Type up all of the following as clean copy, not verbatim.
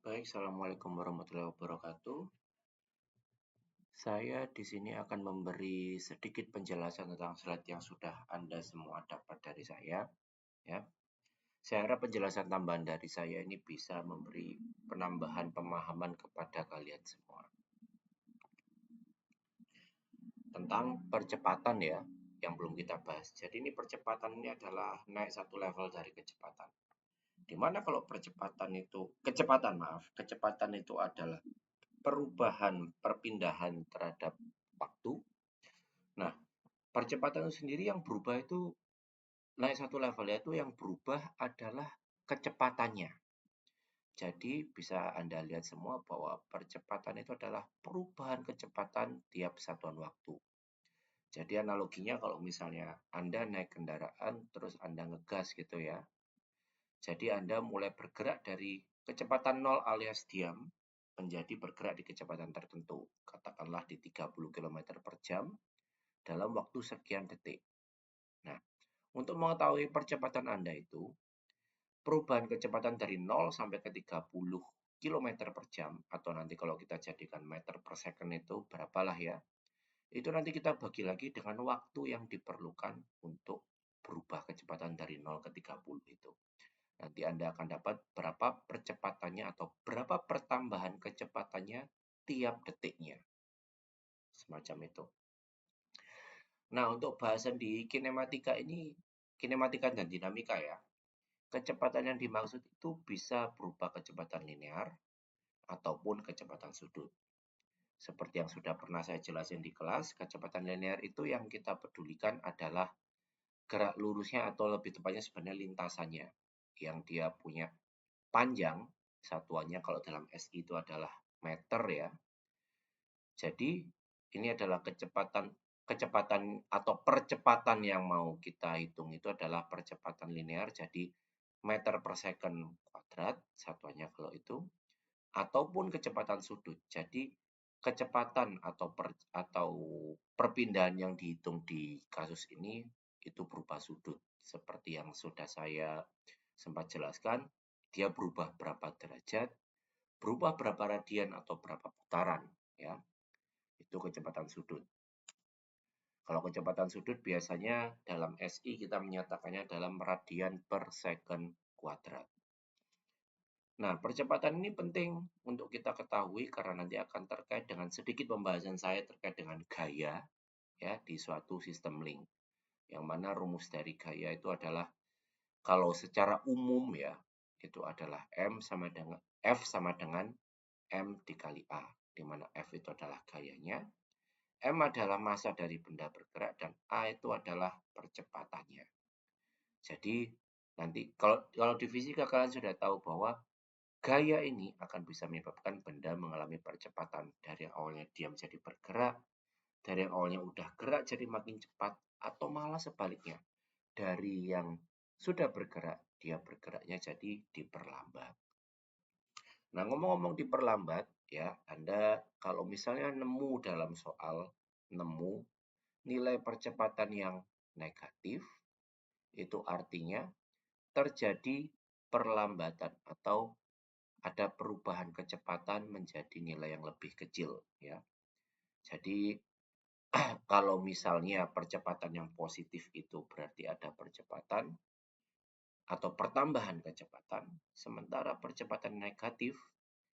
Baik, Assalamualaikum warahmatullahi wabarakatuh. Saya di sini akan memberi sedikit penjelasan tentang slide yang sudah Anda semua dapat dari saya, ya. Saya harap penjelasan tambahan dari saya ini bisa memberi penambahan pemahaman kepada kalian semua tentang percepatan ya, yang belum kita bahas. Jadi ini percepatan ini adalah naik satu level dari kecepatan. Dimana kalau kecepatan itu adalah perubahan perpindahan terhadap waktu. Nah, percepatan itu sendiri yang berubah itu naik satu level, yaitu yang berubah adalah kecepatannya. Jadi bisa Anda lihat semua bahwa percepatan itu adalah perubahan kecepatan tiap satuan waktu. Jadi analoginya kalau misalnya Anda naik kendaraan terus Anda ngegas gitu ya. Jadi Anda mulai bergerak dari kecepatan 0 alias diam menjadi bergerak di kecepatan tertentu. Katakanlah di 30 km per jam dalam waktu sekian detik. Nah, untuk mengetahui percepatan Anda itu, perubahan kecepatan dari 0 sampai ke 30 km per jam, atau nanti kalau kita jadikan meter per second itu berapalah ya, itu nanti kita bagi lagi dengan waktu yang diperlukan untuk berubah kecepatan dari 0 ke 30 itu. Nanti Anda akan dapat berapa percepatannya atau berapa pertambahan kecepatannya tiap detiknya. Semacam itu. Nah, untuk bahasan di kinematika ini, kinematika dan dinamika ya, kecepatan yang dimaksud itu bisa berupa kecepatan linear ataupun kecepatan sudut. Seperti yang sudah pernah saya jelasin di kelas, kecepatan linear itu yang kita pedulikan adalah gerak lurusnya atau lebih tepatnya sebenarnya lintasannya. Yang dia punya panjang, satuannya kalau dalam SI itu adalah meter ya. Jadi ini adalah kecepatan atau percepatan yang mau kita hitung itu adalah percepatan linear. Jadi meter per second kuadrat satuannya kalau itu, ataupun kecepatan sudut. Jadi kecepatan atau perpindahan yang dihitung di kasus ini itu berupa sudut. Seperti yang sudah saya sempat jelaskan, dia berubah berapa derajat, berubah berapa radian atau berapa putaran ya. Itu kecepatan sudut. Kalau kecepatan sudut biasanya dalam SI kita menyatakannya dalam radian per second kuadrat. Nah, percepatan ini penting untuk kita ketahui karena nanti akan terkait dengan sedikit pembahasan saya terkait dengan gaya ya di suatu sistem link. Yang mana rumus dari gaya itu adalah kalau secara umum ya itu adalah F sama dengan M dikali A, di mana F itu adalah gayanya, M adalah massa dari benda bergerak, dan A itu adalah percepatannya. Jadi nanti kalau di fisika kalian sudah tahu bahwa gaya ini akan bisa menyebabkan benda mengalami percepatan dari yang awalnya diam jadi bergerak, dari yang awalnya udah gerak jadi makin cepat, atau malah sebaliknya. Dari yang sudah bergerak, dia bergeraknya jadi diperlambat. Nah, ngomong-ngomong diperlambat, ya, Anda kalau misalnya nemu dalam soal, nemu nilai percepatan yang negatif, itu artinya terjadi perlambatan atau ada perubahan kecepatan menjadi nilai yang lebih kecil ya. Jadi kalau misalnya percepatan yang positif itu berarti ada percepatan atau pertambahan kecepatan, sementara percepatan negatif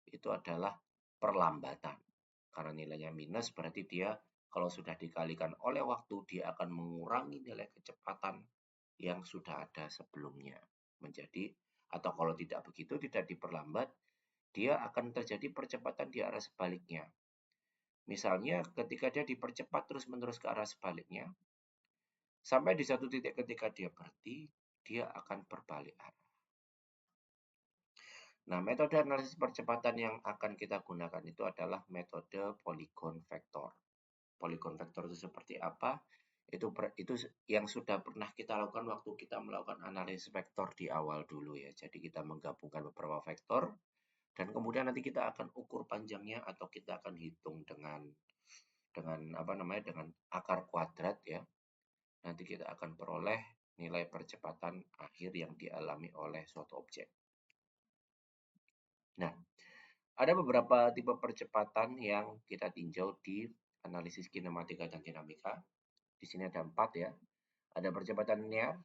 itu adalah perlambatan. Karena nilainya minus berarti dia kalau sudah dikalikan oleh waktu dia akan mengurangi nilai kecepatan yang sudah ada sebelumnya. Menjadi atau kalau tidak begitu tidak diperlambat, dia akan terjadi percepatan di arah sebaliknya. Misalnya ketika dia dipercepat terus-menerus ke arah sebaliknya, sampai di satu titik ketika dia berhenti, dia akan berbalik arah. Nah, metode analisis percepatan yang akan kita gunakan itu adalah metode polygon vektor. Polygon vektor itu seperti apa? Itu yang sudah pernah kita lakukan waktu kita melakukan analisis vektor di awal dulu ya. Jadi kita menggabungkan beberapa vektor dan kemudian nanti kita akan ukur panjangnya atau kita akan hitung dengan akar kuadrat ya. Nanti kita akan peroleh nilai percepatan akhir yang dialami oleh suatu objek. Nah, Ada beberapa tipe percepatan yang kita tinjau di analisis kinematika dan dinamika. Di sini ada 4 ya. Ada percepatan linear.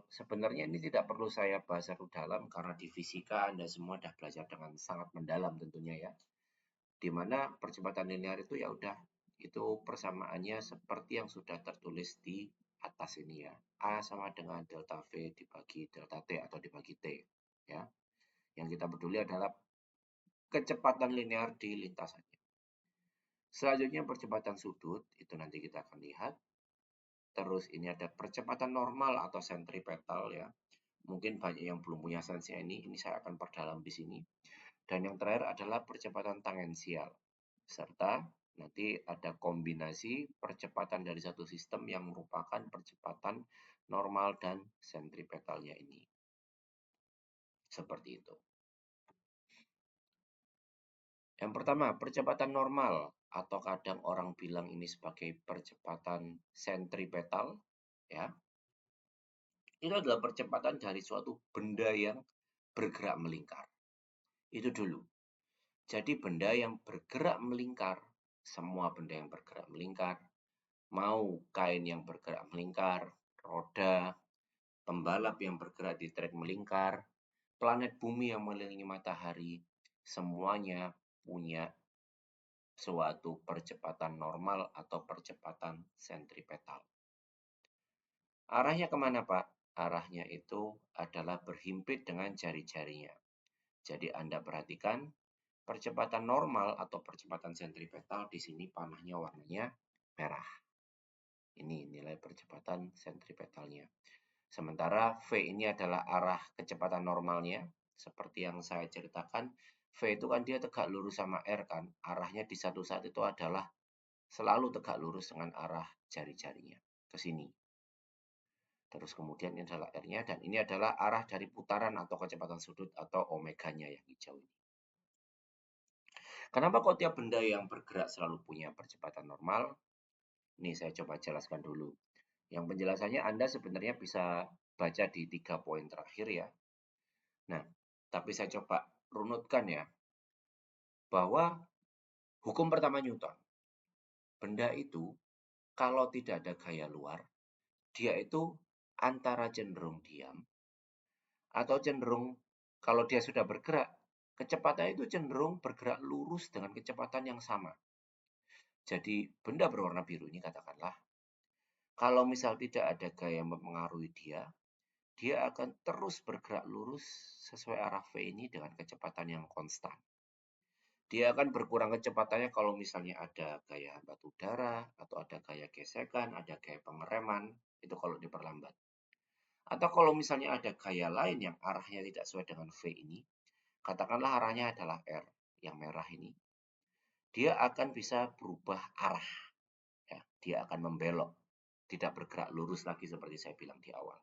Sebenarnya ini tidak perlu saya bahas terlalu dalam karena di fisika Anda semua sudah belajar dengan sangat mendalam tentunya ya. Di mana percepatan linear itu ya udah itu persamaannya seperti yang sudah tertulis di atas ini ya. A sama dengan delta V dibagi delta T atau dibagi T ya. Yang kita peduli adalah kecepatan linear di lintasannya. Selanjutnya percepatan sudut, itu nanti kita akan lihat. Terus ini ada percepatan normal atau sentripetal ya. Mungkin banyak yang belum punya sensi ini saya akan perdalam di sini. Dan yang terakhir adalah percepatan tangensial. Serta nanti ada kombinasi percepatan dari satu sistem yang merupakan percepatan normal dan sentripetalnya ini. Seperti itu. Yang pertama, percepatan normal atau kadang orang bilang ini sebagai percepatan sentripetal ya. Itu adalah percepatan dari suatu benda yang bergerak melingkar. Itu dulu. Jadi benda yang bergerak melingkar, semua benda yang bergerak melingkar, mau kain yang bergerak melingkar, roda, pembalap yang bergerak di trek melingkar, planet bumi yang mengelilingi matahari, semuanya punya suatu percepatan normal atau percepatan sentripetal. Arahnya kemana, Pak? Arahnya itu adalah berhimpit dengan jari-jarinya. Jadi Anda perhatikan, percepatan normal atau percepatan sentripetal di sini panahnya warnanya merah. Ini nilai percepatan sentripetalnya. Sementara V ini adalah arah kecepatan normalnya. Seperti yang saya ceritakan, V itu kan dia tegak lurus sama R kan. Arahnya di satu saat itu adalah selalu tegak lurus dengan arah jari-jarinya ke sini. Terus kemudian ini adalah R-nya dan ini adalah arah dari putaran atau kecepatan sudut atau omeganya yang hijau ini. Kenapa kok tiap benda yang bergerak selalu punya percepatan normal? Ini saya coba jelaskan dulu. Yang penjelasannya Anda sebenarnya bisa baca di 3 poin terakhir ya. Nah, tapi saya coba runutkan ya. Bahwa hukum pertama Newton. Benda itu kalau tidak ada gaya luar, dia itu antara cenderung diam atau cenderung kalau dia sudah bergerak, kecepatannya itu cenderung bergerak lurus dengan kecepatan yang sama. Jadi benda berwarna biru ini katakanlah, kalau misal tidak ada gaya yang mempengaruhi dia, dia akan terus bergerak lurus sesuai arah V ini dengan kecepatan yang konstan. Dia akan berkurang kecepatannya kalau misalnya ada gaya hambat udara, atau ada gaya gesekan, ada gaya pengereman, itu kalau diperlambat. Atau kalau misalnya ada gaya lain yang arahnya tidak sesuai dengan V ini, katakanlah arahnya adalah R, yang merah ini, dia akan bisa berubah arah. Ya, dia akan membelok, tidak bergerak lurus lagi seperti saya bilang di awal.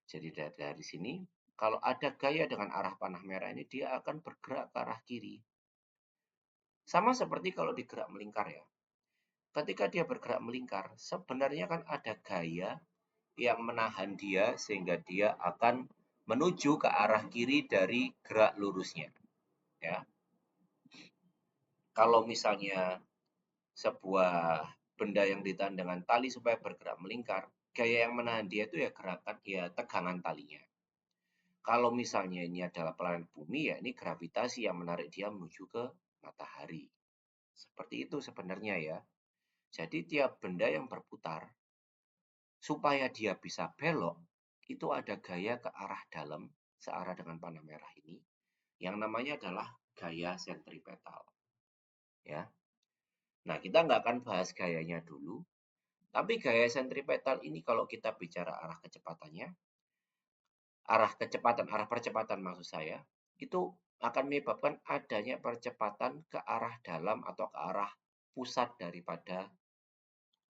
Jadi dari sini, kalau ada gaya dengan arah panah merah ini, dia akan bergerak ke arah kiri. Sama seperti kalau digerak melingkar ya. Ketika dia bergerak melingkar, sebenarnya kan ada gaya yang menahan dia sehingga dia akan menuju ke arah kiri dari gerak lurusnya. Ya. Kalau misalnya sebuah benda yang ditahan dengan tali supaya bergerak melingkar, gaya yang menahan dia itu ya gerakan ya tegangan talinya. Kalau misalnya ini adalah planet bumi ya ini gravitasi yang menarik dia menuju ke matahari. Seperti itu sebenarnya ya. Jadi tiap benda yang berputar supaya dia bisa belok itu ada gaya ke arah dalam searah dengan panah merah ini yang namanya adalah gaya sentripetal. Ya. Nah, kita nggak akan bahas gayanya dulu, tapi gaya sentripetal ini kalau kita bicara arah kecepatannya, arah percepatan maksud saya, itu akan menyebabkan adanya percepatan ke arah dalam atau ke arah pusat daripada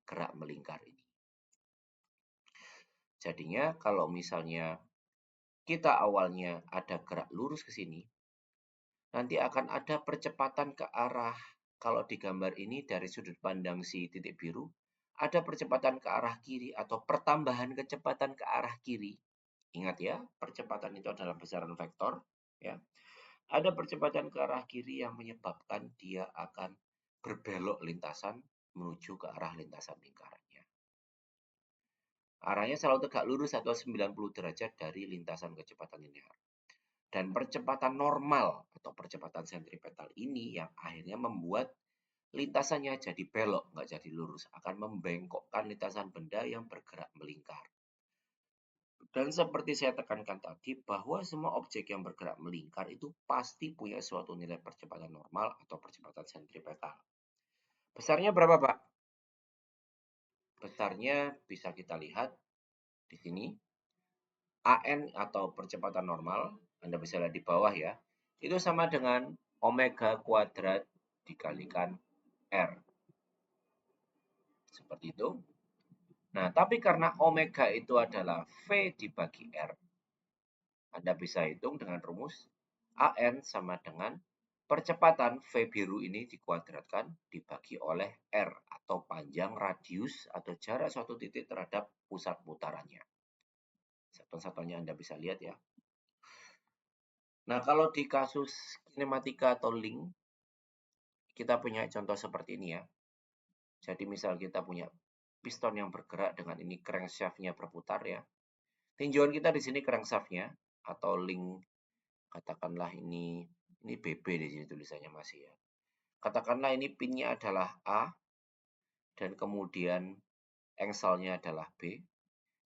gerak melingkar ini. Jadinya kalau misalnya kita awalnya ada gerak lurus ke sini, nanti akan ada percepatan ke arah, kalau di gambar ini dari sudut pandang si titik biru, ada percepatan ke arah kiri atau pertambahan kecepatan ke arah kiri. Ingat ya, percepatan itu adalah besaran vektor. Ya. Ada percepatan ke arah kiri yang menyebabkan dia akan berbelok lintasan menuju ke arah lintasan lingkarannya. Arahnya selalu tegak lurus atau 90 derajat dari lintasan kecepatan linear. Dan percepatan normal atau percepatan sentripetal ini yang akhirnya membuat lintasannya jadi belok, nggak jadi lurus. Akan membengkokkan lintasan benda yang bergerak melingkar. Dan seperti saya tekankan tadi, bahwa semua objek yang bergerak melingkar itu pasti punya suatu nilai percepatan normal atau percepatan sentripetal. Besarnya berapa, Pak? Besarnya bisa kita lihat di sini. AN atau percepatan normal, Anda bisa lihat di bawah ya, itu sama dengan omega kuadrat dikalikan R. Seperti itu. Nah, tapi karena omega itu adalah V dibagi R, Anda bisa hitung dengan rumus AN sama dengan percepatan V biru ini dikuadratkan dibagi oleh R atau panjang radius atau jarak suatu titik terhadap pusat putarannya. Satu-satunya Anda bisa lihat ya. Nah, kalau di kasus kinematika atau link, kita punya contoh seperti ini ya. Jadi misal kita punya piston yang bergerak dengan ini crankshaft-nya berputar ya. Tinjauan kita di sini crankshaft-nya atau link, katakanlah ini BB di sini tulisannya masih ya. Katakanlah ini pinnya adalah A dan kemudian engselnya adalah B.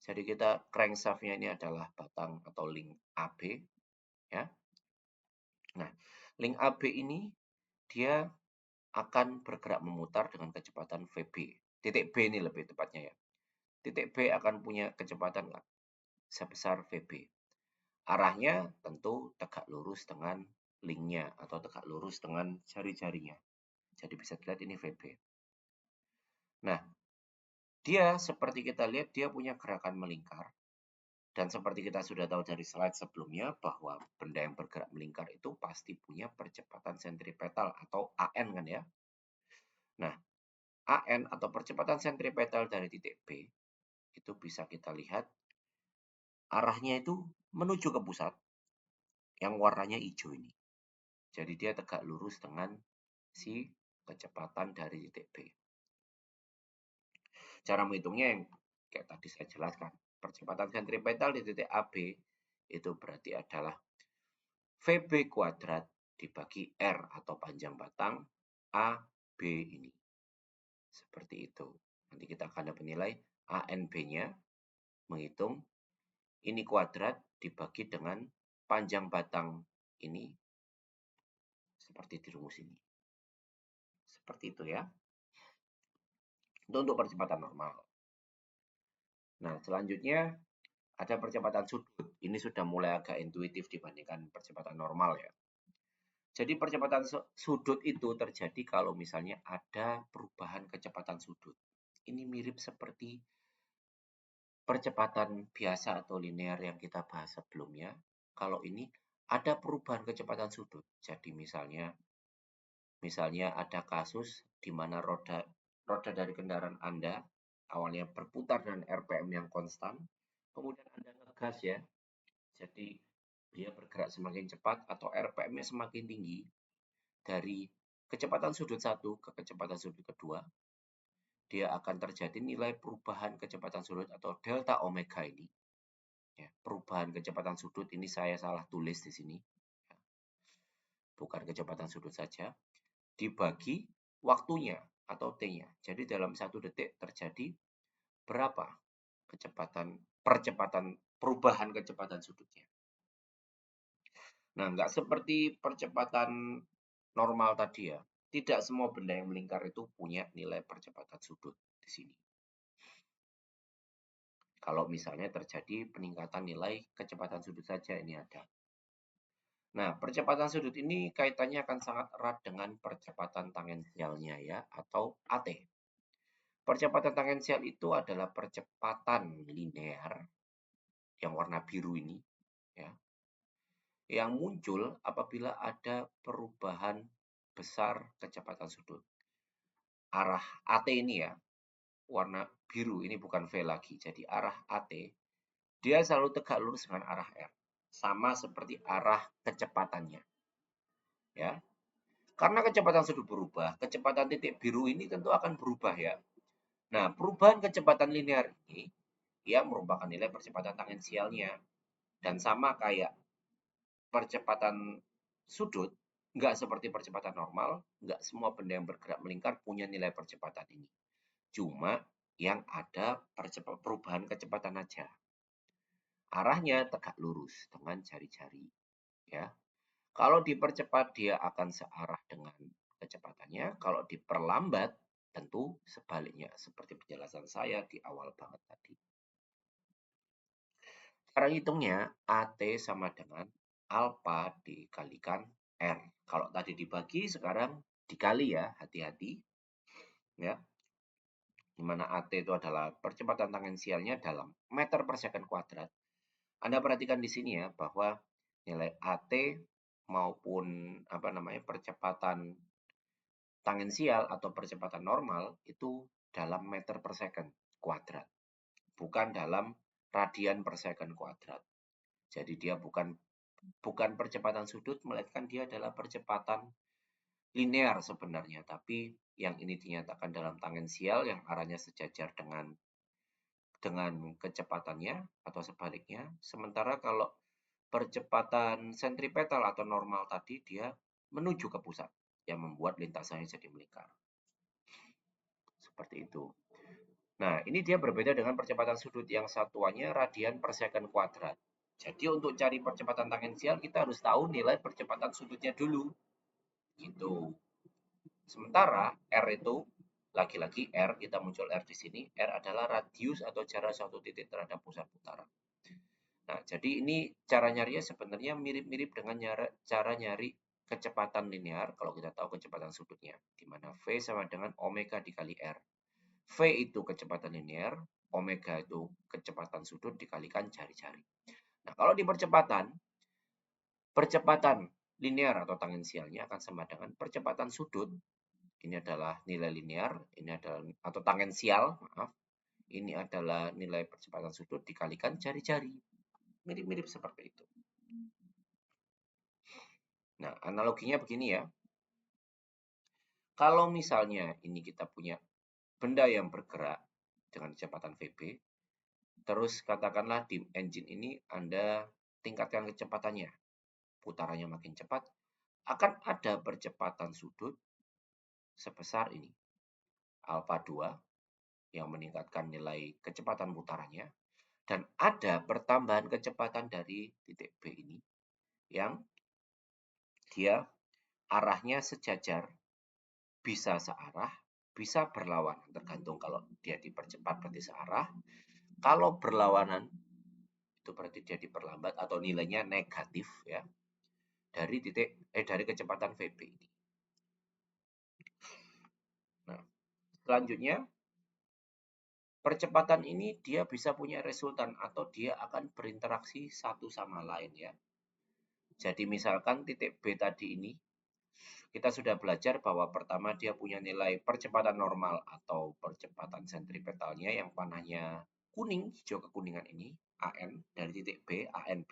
Jadi kita crankshaft-nya ini adalah batang atau link AB ya. Nah, link AB ini dia akan bergerak memutar dengan kecepatan VB. Titik B ini lebih tepatnya ya. Titik B akan punya kecepatan sebesar VB. Arahnya tentu tegak lurus dengan linknya atau tegak lurus dengan jari-jarinya. Jadi bisa dilihat ini VB. Nah, dia seperti kita lihat dia punya gerakan melingkar. Dan seperti kita sudah tahu dari slide sebelumnya bahwa benda yang bergerak melingkar itu pasti punya percepatan sentripetal atau AN kan ya. Nah, AN atau percepatan sentripetal dari titik B itu bisa kita lihat arahnya itu menuju ke pusat yang warnanya hijau ini. Jadi dia tegak lurus dengan si kecepatan dari titik B. Cara menghitungnya yang kayak tadi saya jelaskan. Percepatan sentripetal di titik AB itu berarti adalah VB kuadrat dibagi R atau panjang batang AB ini. Seperti itu. Nanti kita akan dapat nilai ANB-nya, menghitung ini kuadrat dibagi dengan panjang batang ini, seperti di rumus ini. Seperti itu ya. Itu untuk percepatan normal. Nah, selanjutnya ada percepatan sudut. Ini sudah mulai agak intuitif dibandingkan percepatan normal ya. Jadi percepatan sudut itu terjadi kalau misalnya ada perubahan kecepatan sudut. Ini mirip seperti percepatan biasa atau linear yang kita bahas sebelumnya. Kalau ini ada perubahan kecepatan sudut. Jadi misalnya ada kasus di mana roda dari kendaraan Anda awalnya berputar dengan RPM yang konstan, kemudian Anda ngegas ya. Jadi dia bergerak semakin cepat atau RPM-nya semakin tinggi dari kecepatan sudut satu ke kecepatan sudut kedua, dia akan terjadi nilai perubahan kecepatan sudut atau delta omega ini. Ya, perubahan kecepatan sudut ini saya salah tulis di sini. Ya, bukan kecepatan sudut saja. Dibagi waktunya atau T-nya. Jadi dalam 1 detik terjadi berapa percepatan perubahan kecepatan sudutnya. Nah, nggak seperti percepatan normal tadi ya. Tidak semua benda yang melingkar itu punya nilai percepatan sudut di sini. Kalau misalnya terjadi peningkatan nilai kecepatan sudut saja ini ada. Nah, percepatan sudut ini kaitannya akan sangat erat dengan percepatan tangensialnya ya, atau AT. Percepatan tangensial itu adalah percepatan linear yang warna biru ini ya, yang muncul apabila ada perubahan besar kecepatan sudut. Arah AT ini ya, warna biru ini bukan V lagi. Jadi arah AT dia selalu tegak lurus dengan arah R. Sama seperti arah kecepatannya. ya. Karena kecepatan sudut berubah, kecepatan titik biru ini tentu akan berubah ya. Nah, perubahan kecepatan linear ini ia merupakan nilai percepatan tangensialnya dan sama kayak percepatan sudut, nggak seperti percepatan normal, nggak semua benda yang bergerak melingkar punya nilai percepatan ini. Cuma yang ada perubahan kecepatan aja. Arahnya tegak lurus dengan jari-jari, ya. Kalau dipercepat dia akan searah dengan kecepatannya, kalau diperlambat tentu sebaliknya seperti penjelasan saya di awal banget tadi. Cara hitungnya AT sama dengan alfa dikalikan R. Kalau tadi dibagi, sekarang dikali ya, hati-hati. Ya, dimana AT itu adalah percepatan tangensialnya dalam meter per second kuadrat. Anda perhatikan di sini ya, bahwa nilai AT maupun percepatan tangensial atau percepatan normal itu dalam meter per second kuadrat, bukan dalam radian per second kuadrat. Jadi dia bukan percepatan sudut, melainkan dia adalah percepatan linear sebenarnya. Tapi yang ini dinyatakan dalam tangensial yang arahnya sejajar dengan kecepatannya atau sebaliknya. Sementara kalau percepatan sentripetal atau normal tadi dia menuju ke pusat yang membuat lintasannya jadi melingkar. Seperti itu. Nah, ini dia berbeda dengan percepatan sudut yang satuannya radian per second kuadrat. Jadi untuk cari percepatan tangensial kita harus tahu nilai percepatan sudutnya dulu. Gitu. Sementara R itu lagi-lagi R, kita muncul R di sini. R adalah radius atau jarak satu titik terhadap pusat putaran. Nah, jadi ini cara nyarinya sebenarnya mirip-mirip dengan cara nyari kecepatan linear kalau kita tahu kecepatan sudutnya, di mana V sama dengan omega dikali R. V itu kecepatan linear, omega itu kecepatan sudut dikalikan jari-jari. Nah, kalau di percepatan linear atau tangensialnya akan sama dengan percepatan sudut. Ini adalah nilai linear, ini adalah atau tangensial, maaf. Ini adalah nilai percepatan sudut dikalikan jari-jari. Mirip-mirip seperti itu. Nah, analoginya begini ya. Kalau misalnya ini kita punya benda yang bergerak dengan kecepatan VB, terus katakanlah di engine ini Anda tingkatkan kecepatannya, putarannya makin cepat, akan ada percepatan sudut sebesar ini, alfa 2, yang meningkatkan nilai kecepatan putarannya, dan ada pertambahan kecepatan dari titik B ini, yang dia arahnya sejajar, bisa searah, bisa berlawanan, tergantung kalau dia dipercepat berarti searah, kalau berlawanan itu berarti dia diperlambat atau nilainya negatif ya dari kecepatan VB ini. Nah, selanjutnya percepatan ini dia bisa punya resultan atau dia akan berinteraksi satu sama lain ya. Jadi misalkan titik B tadi ini kita sudah belajar bahwa pertama dia punya nilai percepatan normal atau percepatan sentripetalnya yang panahnya kuning, hijau kekuningan ini, AN dari titik B, ANB.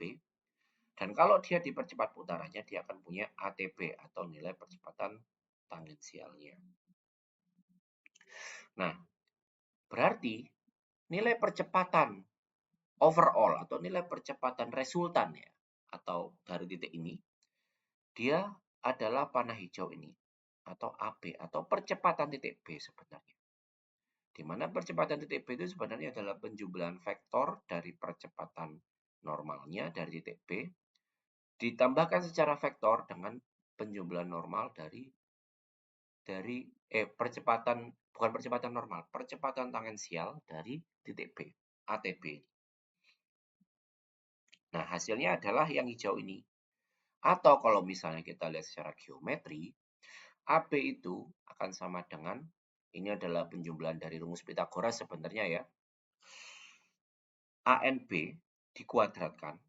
Dan kalau dia dipercepat putarannya, dia akan punya ATB atau nilai percepatan tangensialnya. Nah, berarti nilai percepatan overall atau nilai percepatan resultan ya, atau dari titik ini, dia adalah panah hijau ini, atau AB, atau percepatan titik B sebenarnya. Di mana percepatan titik B itu sebenarnya adalah penjumlahan vektor dari percepatan normalnya dari titik B, ditambahkan secara vektor dengan penjumlahan normal dari percepatan, bukan percepatan normal, percepatan tangensial dari titik B, ATB. Nah, hasilnya adalah yang hijau ini. Atau kalau misalnya kita lihat secara geometri, AB itu akan sama dengan, ini adalah penjumlahan dari rumus Pitagoras sebenarnya ya, ANB dikuadratkan,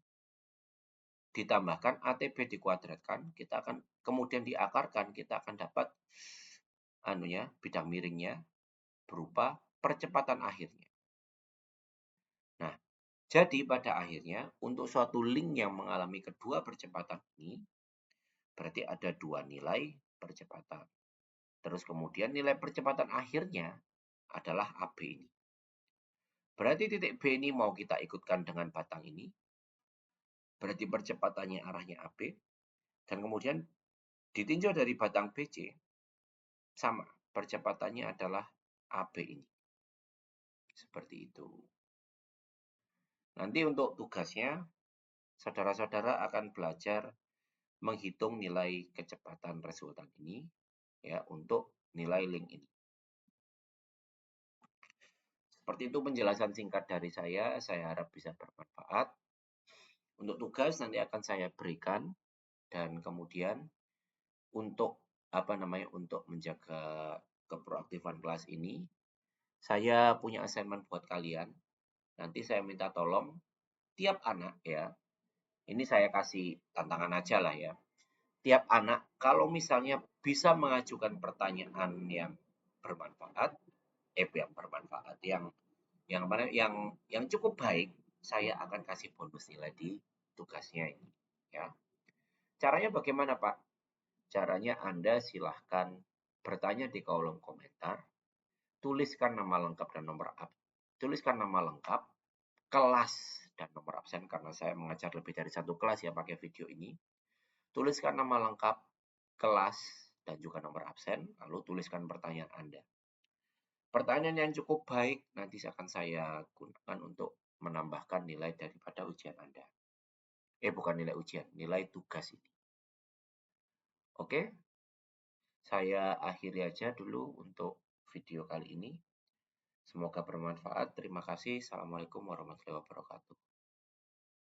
ditambahkan ATB dikuadratkan, kita akan kemudian diakarkan, kita akan dapat bidang miringnya berupa percepatan akhirnya. Nah, jadi pada akhirnya untuk suatu link yang mengalami kedua percepatan ini, Berarti ada 2 nilai percepatan. Terus kemudian nilai percepatan akhirnya adalah AB ini. Berarti titik B ini mau kita ikutkan dengan batang ini. Berarti percepatannya arahnya AB. Dan kemudian ditinjau dari batang BC, sama. Percepatannya adalah AB ini. Seperti itu. Nanti untuk tugasnya, saudara-saudara akan belajar menghitung nilai kecepatan resultan ini ya untuk nilai link ini. Seperti itu penjelasan singkat dari saya harap bisa bermanfaat. Untuk tugas nanti akan saya berikan dan kemudian untuk untuk menjaga keproaktifan kelas ini, saya punya assignment buat kalian. Nanti saya minta tolong tiap anak ya. Ini saya kasih tantangan aja lah ya. Tiap anak kalau misalnya bisa mengajukan pertanyaan yang bermanfaat, yang bermanfaat, yang cukup baik, saya akan kasih bonus nilai di tugasnya ini. Ya, caranya bagaimana Pak? Caranya Anda silahkan bertanya di kolom komentar, tuliskan nama lengkap, kelas dan nomor absen karena saya mengajar lebih dari satu kelas ya pakai video ini. Tuliskan nama lengkap, kelas, dan juga nomor absen, lalu tuliskan pertanyaan Anda. Pertanyaan yang cukup baik nanti akan saya gunakan untuk menambahkan nilai daripada ujian Anda. Bukan nilai ujian, nilai tugas ini. Oke, saya akhiri aja dulu untuk video kali ini. Semoga bermanfaat. Terima kasih. Assalamualaikum warahmatullahi wabarakatuh.